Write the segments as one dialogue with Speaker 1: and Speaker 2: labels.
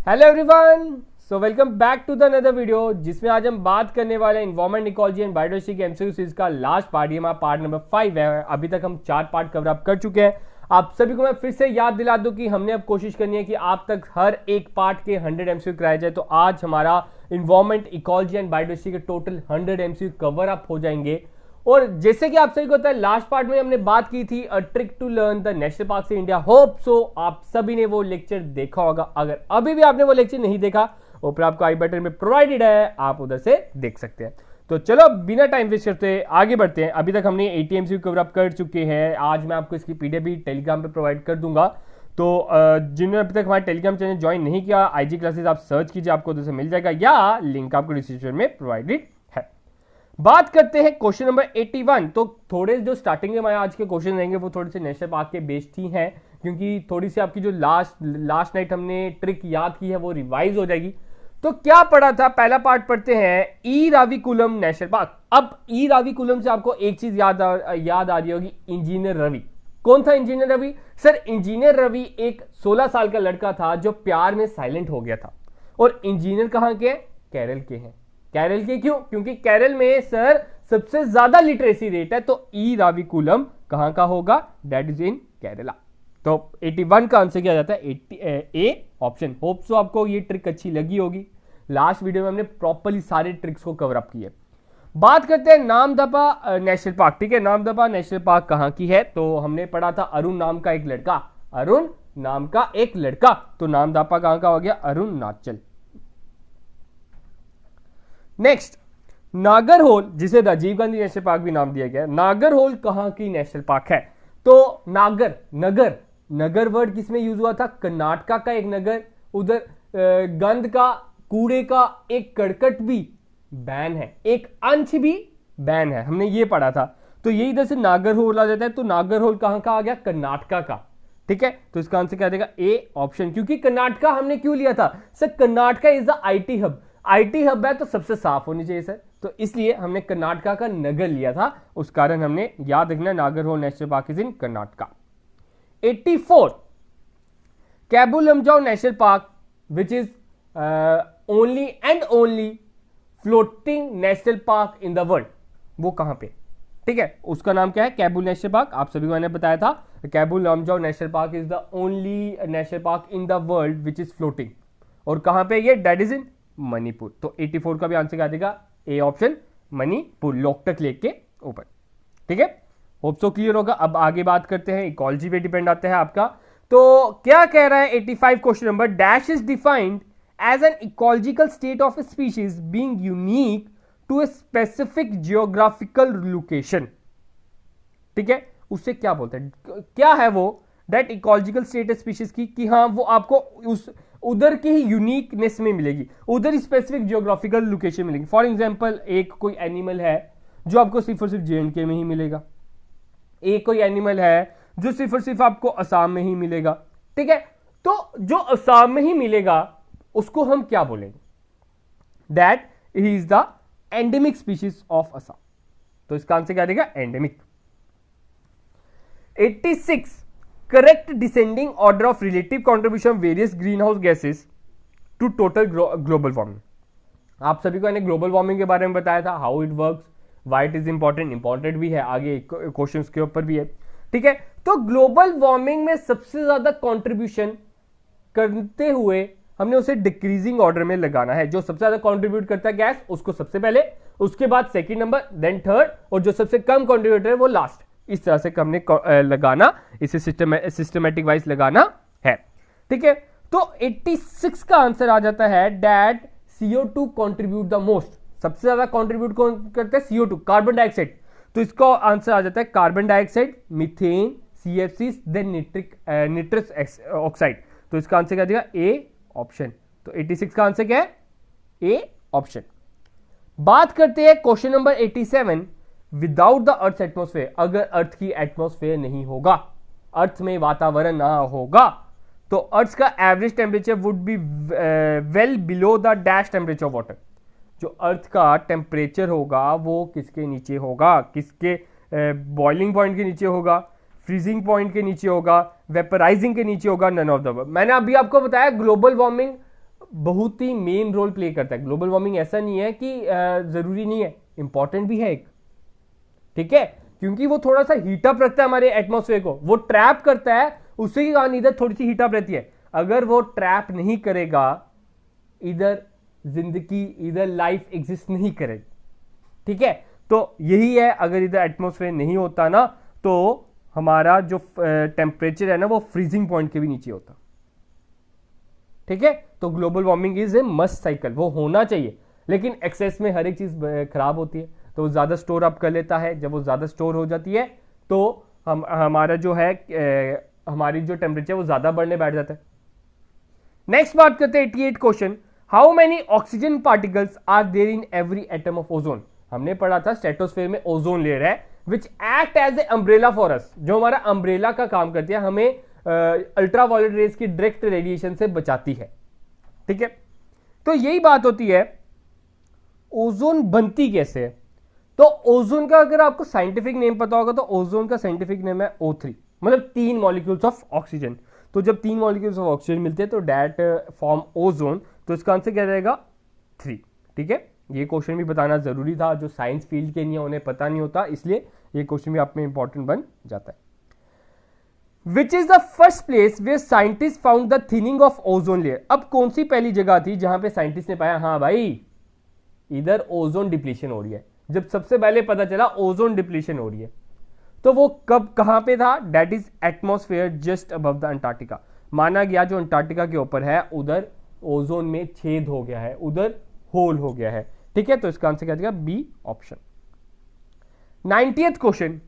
Speaker 1: Hello everyone, so welcome back to the another video जिसमें आज हम बात करने वाले हैं एनवायरमेंट, इकोलॉजी एंड बायोडायवर्सिटी के एमसीक्यू सीरीज का लास्ट पार्ट। ये हमारा पार्ट नंबर 5 है। अभी तक हम 4 पार्ट कवर अप कर चुके हैं। आप सभी को मैं फिर से याद दिला दूं कि हमने अब कोशिश करनी है कि आप तक हर एक पार्ट के 100 एमसीक्यू कराए जाए। तो आज हमारा एनवायरमेंट, इकोलॉजी एंड बायोडायवर्सिटी के टोटल 100 एमसीक्यू कवर अप हो जाएंगे। और जैसे कि आप सभी को पता है, लास्ट पार्ट में हमने बात की थी a trick to learn the national park in India. Hope so आप सभी ने वो लेक्चर देखा होगा। अगर अभी भी आपने वो लेक्चर नहीं देखा, ऊपर आपको आई बटन में प्रोवाइडेड है, आप उधर से देख सकते हैं। तो चलो बिना टाइम वेस्ट करते आगे बढ़ते हैं। अभी तक हमने एटीएमसी कवर अप कर चुके हैं। आज मैं आपको इसकी पीडीएफ भी टेलीग्राम पे प्रोवाइड कर दूंगा। तो जिन्होंने अभी तक हमारे टेलीग्राम चैनल ज्वाइन नहीं किया, आईजी क्लासेस आप सर्च कीजिए, आपको उधर से मिल जाएगा, या लिंक आपको डिस्क्रिप्शन में प्रोवाइडेड। बात करते हैं क्वेश्चन नंबर 81। तो थोड़े जो स्टार्टिंग में हमारे आज के क्वेश्चन रहेंगे वो थोड़े से नेशनल पार्क के बेस्ड ही हैं, क्योंकि थोड़ी सी आपकी जो लास्ट नाइट हमने ट्रिक याद की है वो रिवाइज हो जाएगी। तो क्या पढ़ा था, पहला पार्ट पढ़ते हैं ई राविकुलम नेशनल पार्क। अब ई राविकुलम से आपको एक चीज याद आ रही होगी, इंजीनियर रवि। कौन था engineer Ravi? Sir, engineer Ravi एक 16 साल का लड़का था जो प्यार में साइलेंट हो गया था। और इंजीनियर कहां के? केरल के हैं। केरल के क्यों? क्योंकि केरल में सर सबसे ज्यादा लिटरेसी रेट है। तो ई राविकुलम कहां का होगा? दैट इज इन केरला। तो 81 का आंसर क्या जाता है? A option. होप सो आपको ये ट्रिक अच्छी लगी होगी। लास्ट वीडियो में हमने प्रॉपर्ली सारे ट्रिक्स को कवर अप किए। बात करते हैं नामदफा नेशनल पार्क। ठीक है, नामदफा नेशनल पार्क कहां की है? तो हमने पढ़ा था अरुण नाम का एक लड़का, अरुण नाम का एक लड़का। तो नामदफा कहां का हो गया? अरुणाचल। नेक्स्ट, नागरहोल, जिसे राजीव गांधी नेशनल पार्क भी नाम दिया गया है। नागरहोल कहां की नेशनल पार्क है? तो नगर वर्ड किसमें यूज हुआ था? कर्नाटका का एक नगर, उधर गंद का, कूड़े का एक करकट भी बैन है, एक अंश भी बैन है, हमने ये पढ़ा था। तो ये इधर से नागरहोल आ जाता है। तो नागरहोल कहां का आ गया? कर्नाटका का। ठीक है, तो इसका आंसर क्या देगा? A option. क्योंकि कर्नाटका हमने क्यों लिया था? Sir, Karnataka is the IT hub. IT hub है तो सबसे साफ होनी चाहिए सर, तो इसलिए हमने कर्नाटका का नगर लिया था। उस कारण हमने याद रखना Nagarhole national park is in Karnataka. 84, Keibul Lamjao national park which is only and only floating national park in the world, वो कहां पे? ठीक है, उसका नाम क्या है? Keibul national park. आप सभी को मैंने बताया था Keibul Lamjao national park is the only national park in the world which is floating. और कहां पे ये? That is in Manipur. तो 84 का भी आंसर क्या देगा? A option, Manipur, Loktak lake के ऊपर। ठीक है, होप सो क्लियर होगा। अब आगे बात करते हैं, इकोलॉजी पे डिपेंड आता है आपका। तो क्या कह रहा है 85 question number? Dash is defined as an ecological state of a species being unique to a specific geographical location. ठीक है, उससे क्या बोलते हैं? क्या है वो? दैट इकोलॉजिकल स्टेट स्पीशीज की, कि हाँ वो आपको उस उधर की ही यूनिकनेस में मिलेगी, उधर स्पेसिफिक जियोग्राफिकल लोकेशन मिलेगी। फॉर एग्जांपल, एक कोई एनिमल है जो आपको सिर्फ और सिर्फ जेएंडके में ही मिलेगा, एक कोई एनिमल है जो सिर्फ और सिर्फ आपको असम में ही मिलेगा। ठीक है, तो जो असम में ही मिलेगा उसको हम क्या बोलेंगे? That he is the endemic species of Assam. तो इसका आंसर क्या देगा? Endemic. 86, correct descending order of relative contribution of various greenhouse gases to total global warming। आप सभी को मैंने ग्लोबल वार्मिंग के बारे में बताया था, how it works, why it is important भी है, आगे क्वेश्चंस के ऊपर भी है। ठीक है, तो ग्लोबल वार्मिंग में सबसे ज्यादा कंट्रीब्यूशन करते हुए हमने उसे डिक्रीजिंग ऑर्डर में लगाना है। जो सबसे ज्यादा कंट्रीब्यूट करता है गैस, उसको सबसे पहले, उसके बाद सेकंड नंबर, देन थर्ड, और जो सबसे कम कंट्रीब्यूटर है वो लास्ट। इस तरह से हमने लगाना, इसे सिस्टमैटिक वाइज लगाना है। ठीक है, तो 86 का आंसर आ जाता है that CO2 contribute the most. सबसे ज्यादा कंट्रीब्यूट कौन करता है? CO2, carbon dioxide. तो इसका आंसर आ जाता है carbon dioxide, methane, CFC, then nitrous oxide. तो इसका आंसर क्या देगा? A option. तो 86 का आंसर क्या है? A option. बात करते हैं question number 87, without the earth atmosphere. अगर अर्थ की एटमोस्फेयर नहीं होगा, अर्थ में वातावरण ना होगा, तो अर्थ का average temperature would be well below the dash temperature of water. जो अर्थ का टेम्परेचर होगा वो किसके नीचे होगा? किसके बॉइलिंग पॉइंट के नीचे होगा, फ्रीजिंग पॉइंट के नीचे होगा, वेपराइजिंग के नीचे होगा? None of the above. मैंने अभी आपको बताया ग्लोबल वार्मिंग बहुत ही मेन रोल प्ले करता है। ग्लोबल वार्मिंग ऐसा नहीं है कि जरूरी नहीं है, इंपॉर्टेंट भी है एक, ठीक है, क्योंकि वो थोड़ा सा हीटअप रखता है हमारे एटमॉस्फेयर को, वो ट्रैप करता है, उससे कारण इधर थोड़ी सी हीटअप रहती है। अगर वो ट्रैप नहीं करेगा, इधर जिंदगी, इधर लाइफ एग्जिस्ट नहीं करेगी, ठीक है। तो यही है, अगर इधर एटमॉस्फेयर नहीं होता ना तो हमारा जो टेम्परेचर है ना वो फ्रीजिंग पॉइंट के भी नीचे होता, ठीक है। तो global warming is a must cycle, वो होना चाहिए, लेकिन एक्सेस में हर एक चीज खराब होती है, तो वो ज्यादा स्टोर अप कर लेता है। जब वो ज्यादा स्टोर हो जाती है तो हमारा जो है हमारी जो टेम्परेचर वो ज्यादा बढ़ने बैठ जाता है। नेक्स्ट बात करते हैं 88 question, how many oxygen particles are there in every atom of ozone. हमने पढ़ा था स्ट्रेटोस्फेयर में ओजोन लेयर है which act as a umbrella for us, जो हमारा अम्ब्रेला का काम करती है, हमें अल्ट्रावायलेट रेज की डायरेक्ट रेडिएशन से बचाती है, ठीक है। तो यही बात होती है, ओजोन बनती कैसे है। तो ओजोन का अगर आपको साइंटिफिक नेम पता होगा तो ओजोन का साइंटिफिक नेम है O3, मतलब 3 मॉलिक्यूल्स ऑफ ऑक्सीजन। तो जब 3 मॉलिक्यूल्स ऑफ ऑक्सीजन मिलते हैं तो डैट फॉर्म ओजोन, तो इसका आंसर क्या रहेगा 3, ठीक है। ये क्वेश्चन भी बताना जरूरी था, जो साइंस फील्ड के नहीं है उन्हें पता नहीं होता, इसलिए ये क्वेश्चन भी आप में इंपॉर्टेंट बन जाता है। Which is the first place where scientist found the thinning of ozone layer. अब कौन सी पहली जगह थी जहां पे साइंटिस्ट ने पाया, हाँ भाई इधर ओजोन डिप्लीशन हो रही है। जब सबसे पहले पता चला ओजोन डिप्लीशन हो रही है, तो वो कब कहां पे था, that is atmosphere just above the Antarctica. माना गया जो अंटार्कटिका के ऊपर है उधर ओजोन में छेद हो गया है, उधर होल हो गया है, ठीक है। तो इसका आंसर क्या देगा, बी ऑप्शन। 90th क्वेश्चन,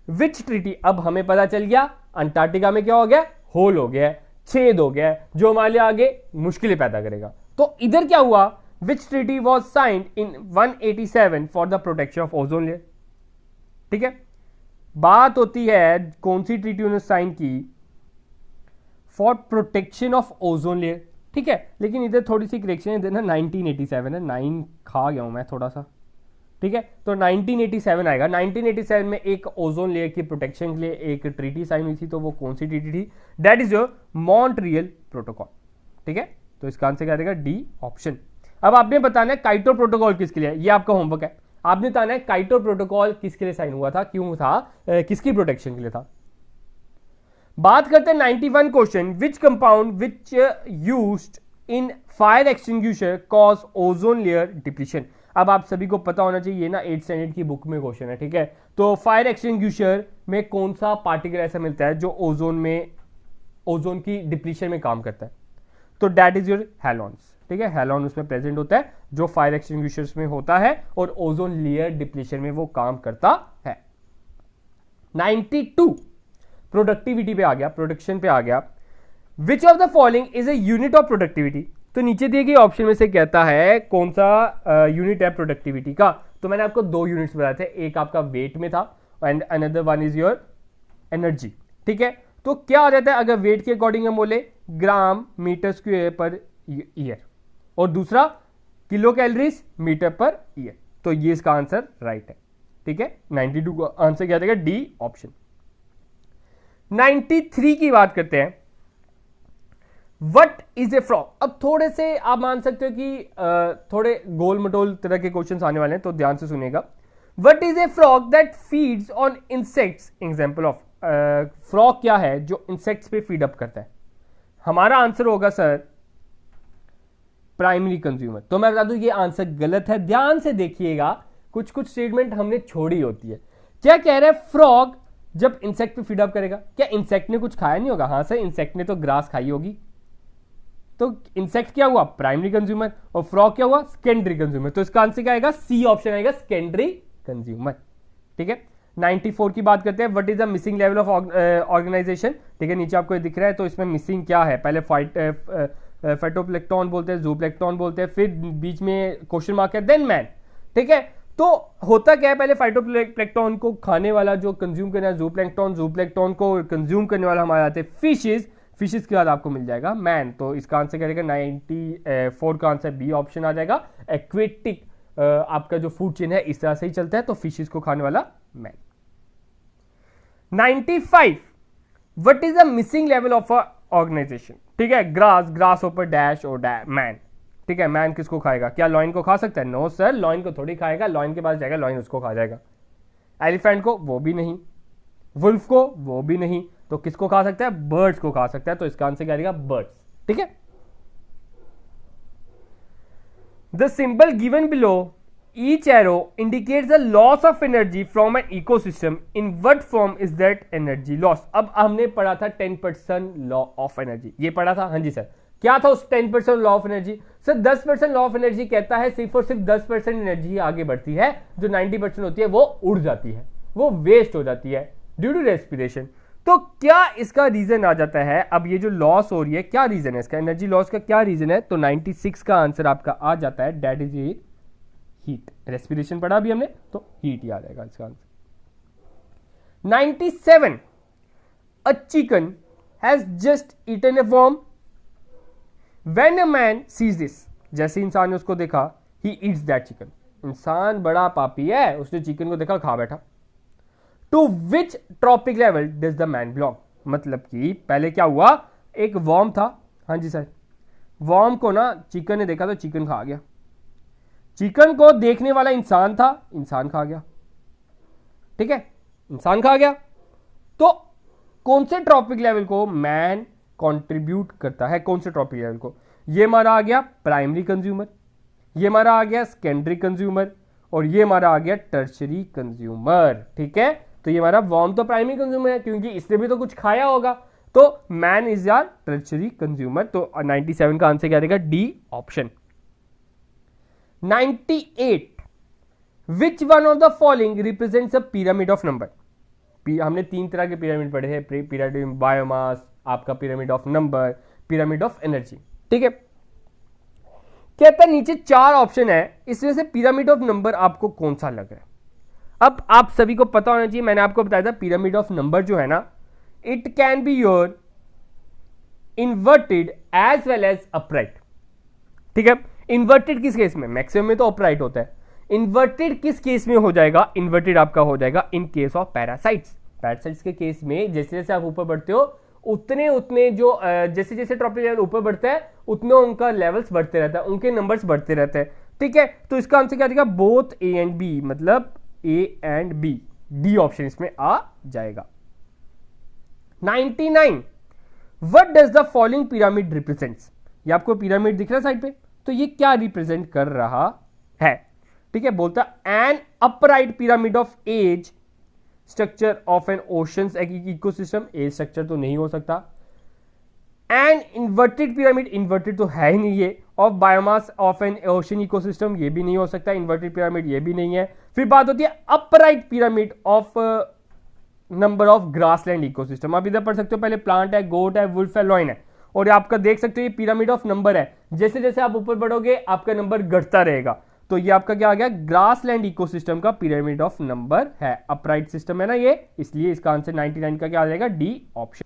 Speaker 1: विच ट्रीटी। अब हमें पता चल गया अंटार्कटिका में क्या हो गया, होल हो गया है, छेद हो गया है, जो हमारे लिए आगे मुश्किलें पैदा करेगा। तो इधर क्या हुआ, which treaty was signed in 187 for the protection of ozone layer, ठीक है। बात होती है कौन सी ट्रीटी उन्होंने साइन की, for protection of ozone layer, ठीक है। लेकिन इधर थोड़ी सी करेक्शन है, इधर ना 1987 है, 9 खा गया हूं मैं थोड़ा सा, ठीक है। तो 1987 आएगा। 1987 में एक ओजोन लेयर की प्रोटेक्शन के लिए एक ट्रीटी साइन हुई थी, तो वो कौन सी ट्रीटी थी, that is your Montreal protocol, ठीक है। तो इसका आंसर क्या रहेगा, डी ऑप्शन। अब आपने बताना है काइटो प्रोटोकॉल किसके लिए, ये आपका होमवर्क है। आपने बताना है काइटो प्रोटोकॉल किसके लिए साइन हुआ था, क्यों था, किसकी प्रोटेक्शन के लिए था। बात करते हैं 91 question, which compound which used in fire extinguisher cause ozone layer depletion. अब आप सभी को पता होना चाहिए, ये ना 8th स्टैंडर्ड की बुक में क्वेश्चन है, ठीक है। तो फायर एक्सटिंग्विशर में कौन सा पार्टिकल ऐसा मिलता है जो ओजोन की डिप्लीशन में काम करता है, तो दैट इज योर हैलोन्स, ठीक है। हैलोन उसमें प्रेजेंट होता है जो फायर एक्सटिंग्विशर्स में होता है और ओजोन लेयर डिप्लीशन में वो काम करता है। 92 प्रोडक्टिविटी पे आ गया, प्रोडक्शन पे आ गया। Which of the following is a unit of productivity. तो नीचे दिए गए ऑप्शन में से कहता है कौन सा यूनिट है प्रोडक्टिविटी का। तो मैंने आपको 2 यूनिट्स बताए थे, एक आपका वेट में था and another one is your energy, ठीक है। तो क्या आ जाता है अगर वेट के अकॉर्डिंग हम बोले, gram metre square per year, और दूसरा kilo calories metre per year. तो ये इसका आंसर राइट है, ठीक है। 92 का आंसर क्या देगा, डी ऑप्शन। 93 की बात करते हैं, वट इज ए फ्रॉग। अब थोड़े से आप मान सकते हो कि थोड़े गोल मटोल तरह के क्वेश्चन आने वाले हैं, तो ध्यान से सुनिएगा। What is a frog that feeds on insects, example of. Frog क्या है जो इंसेक्ट्स पे फीड अप करता है, हमारा आंसर होगा सर प्राइमरी कंज्यूमर। तो मैं बता दूं ये आंसर गलत है, ध्यान से देखिएगा, कुछ कुछ स्टेटमेंट हमने छोड़ी होती है। क्या कह रहे हैं, फ्रॉग जब इंसेक्ट पे फीड अप करेगा, क्या इंसेक्ट ने कुछ खाया नहीं होगा, हाँ सर इंसेक्ट ने तो ग्रास खाई होगी। तो इंसेक्ट क्या हुआ, प्राइमरी कंज्यूमर, और फ्रॉग क्या हुआ, सेकेंडरी कंज्यूमर। तो इसका आंसर क्या आएगा, सी ऑप्शन आएगा, सेकेंडरी कंज्यूमर, ठीक है। 94 की बात करते हैं, what is the missing level of organisation, ठीक है। नीचे आपको दिख रहा है, तो इसमें मिसिंग क्या है, पहले फाइटोप्लैंक्टन बोलते हैं, ज़ूप्लैंक्टन बोलते हैं, फिर बीच में क्वेश्चन मार्क है, देन मैन, ठीक है। तो होता क्या है, पहले फाइटोप्लैंक्टन को खाने वाला जो कंज्यूम करना है ज़ूप्लैंक्टन, ज़ूप्लैंक्टन को कंज्यूम करने वाला हमारे आते हैं फिशेज, फिशेज के बाद आपको मिल जाएगा मैन। तो इसका आंसर क्या रहेगा, 94 का आंसर बी ऑप्शन आ जाएगा। एक्वेटिक आपका जो फूड चेन है इस तरह से ही चलता है, तो फिशेज को खाने वाला man. 95 what is the missing level of a organisation, ठीक है। ग्रास, ग्रास ओपर, डैश और मैन, ठीक है, मैन किसको खाएगा? क्या लॉयन को खा सकता है? नो सर, लॉयन को थोड़ी खाएगा, लॉयन के पास जाएगा, लॉयन उसको खा जाएगा। एलिफेंट को? वो भी नहीं। वुल्फ को? वो भी नहीं। तो किसको खा सकता है? बर्ड्स को खा सकता है। तो इसका आंसर क्या आएगा? बर्ड्स। ठीक है, the symbol given below each arrow indicates the loss of energy from an ecosystem. In what form is that energy loss? अब हमने पढ़ा था 10% लॉ ऑफ एनर्जी, ये पढ़ा था। हाँ जी सर, क्या था उस 10% law of energy? Sir 10% law of energy कहता है सिर्फ और सिर्फ 10% एनर्जी ही आगे बढ़ती है, जो 90% होती है वो उड़ जाती है, वो वेस्ट हो जाती है ड्यू टू रेस्पिरेशन। तो क्या इसका रीजन आ जाता है? अब ये जो लॉस हो रही है, क्या रीजन है इसका? एनर्जी लॉस का क्या रीजन है? तो 96 का आंसर आपका आ जाता है, दैट इज हीट। रेस्पिरेशन पढ़ा भी हमने, तो हीट ही आ जाएगा इसका answer. 97 a chicken has just eaten a worm when a man sees this. जैसे इंसान ने उसको देखा, ही ईट्स दैट चिकन। इंसान बड़ा पापी है, उसने चिकन को देखा, खा बैठा। To which trophic level does the man belong? मतलब कि पहले क्या हुआ, एक वर्म था। हाँ जी सर, वर्म को ना चिकन ने देखा तो चिकन खा गया। चिकन को देखने वाला इंसान था, इंसान खा गया। ठीक है, इंसान खा गया। तो कौन से ट्रॉपिक लेवल को मैन कंट्रीब्यूट करता है? कौन से ट्रॉपिक लेवल को? ये हमारा आ गया प्राइमरी कंज्यूमर, ये हमारा आ गया सेकेंडरी कंज्यूमर, और ये हमारा आ गया टर्शरी कंज्यूमर। ठीक है, तो ये हमारा वर्म तो प्राइमरी कंज्यूमर है, क्योंकि इसने भी तो कुछ खाया होगा। तो मैन इज यार टर्शरी कंज्यूमर। तो 97 का आंसर क्या रहेगा? D option. 98 which one of the following represents a pyramid of number? हमने 3 तरह के पिरामिड पढ़े हैं, पिरामिड ऑफ बायोमास, आपका pyramid of number, pyramid of energy. ठीक है, कहता है नीचे 4 ऑप्शन है, इसमें से पिरामिड ऑफ नंबर आपको कौन सा लग रहा है? अब आप सभी को पता होना चाहिए, मैंने आपको बताया था पिरामिड ऑफ नंबर जो है ना, it can be your inverted as well as upright. ठीक है, इन्वर्टेड किस केस में? मैक्सिमम में तो अपराइट होता है। इन्वर्टेड किस केस में हो जाएगा? इन्वर्टेड आपका हो जाएगा in case of parasites. Parasites के केस में जैसे जैसे आप ऊपर बढ़ते हो, उतने उतने जो जैसे जैसे ट्रॉपिक लेवल ऊपर बढ़ता है, उतने उनका लेवल्स बढ़ते रहता है, उनके नंबर्स बढ़ते रहते हैं। ठीक है, तो इसका आंसर क्या देगा? बोथ ए एंड बी, मतलब A and B, D option इसमें आ जाएगा। 99 what does the following pyramid represents? ये आपको पिरामिड दिख रहा है साइड पे, तो ये क्या रिप्रेजेंट कर रहा है? ठीक है, बोलता an upright pyramid of age structure of an oceans ecosystem. Age structure तो नहीं हो सकता। एन इन्वर्टेड पिरामिड, इन्वर्टेड तो है ही नहीं ये, of biomass of N ocean ecosystem, ये भी नहीं हो सकता। इन्वर्टेड पिरामिड ये भी नहीं है। फिर बात होती है upright pyramid of number of grassland ecosystem. आप इधर पढ़ सकते हो, पहले प्लांट है, गोट है, वुल्फ है, लॉयन है, और आपका देख सकते हो ये पिरामिड ऑफ नंबर है। जैसे जैसे आप ऊपर बढ़ोगे आपका नंबर घटता रहेगा। तो ये आपका क्या आ गया? ग्रासलैंड इकोसिस्टम का पिरामिड ऑफ नंबर है। अपराइट सिस्टम है ना ये, इसलिए इसका आंसर 99 का क्या आ जाएगा? D option.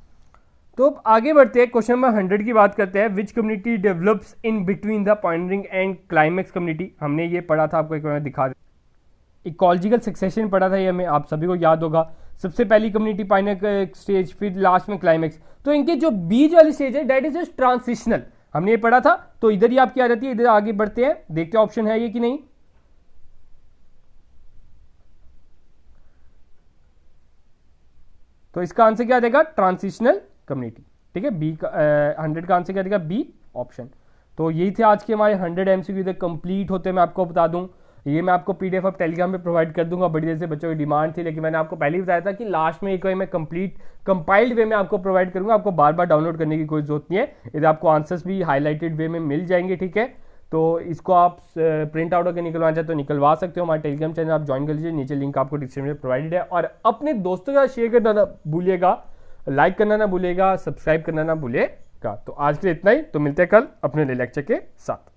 Speaker 1: तो अब आगे बढ़ते हैं, क्वेश्चन नंबर 100 की बात करते हैं। विच community develops in between the Poynting and climax community? हमने ये पढ़ा था, आपको एक बार दिखा दे। इकोलॉजिकल सक्सेशन पढ़ा था ये हमें, आप सभी को याद होगा। सबसे पहली कम्युनिटी पाइनर स्टेज, फिर लास्ट में क्लाइमेक्स। तो इनके जो बीच वाली स्टेज है दैट इज जस्ट ट्रांसिशनल, हमने ये पढ़ा था। तो इधर ही आपकी आ जाती है, इधर आगे बढ़ते हैं, देखते हैं ऑप्शन है ये कि नहीं। तो इसका आंसर क्या देगा? Transitional community. ठीक है, बी का 100 का आंसर क्या देगा? B option. तो यही थे आज के हमारे 100 एमसीक्यू। इधर कंप्लीट होते मैं आपको बता दूं, ये मैं आपको पीडीएफ अब टेलीग्राम पे प्रोवाइड कर दूंगा। बड़ी देर से बच्चों की डिमांड थी, लेकिन मैंने आपको पहले ही बताया था कि लास्ट में एक मैं कंप्लीट कंपाइल्ड वे में आपको प्रोवाइड करूंगा। आपको बार बार डाउनलोड करने की कोई जरूरत नहीं है, इधर आपको आंसर्स भी हाईलाइटेड वे में मिल जाएंगे। ठीक है, तो इसको आप प्रिंट आउट होकर निकलवाना चाहते तो निकलवा सकते हो। हमारे टेलीग्राम चैनल आप ज्वाइन कर लीजिए, नीचे लिंक आपको डिस्क्रिप्शन में प्रोवाइडेड है। और अपने दोस्तों के साथ शेयर करना ना भूलिएगा, लाइक करना ना भूलिएगा, सब्सक्राइब करना ना भूलिएगा। तो आज के लिए इतना ही, तो मिलते हैं कल अपने लेक्चर के साथ।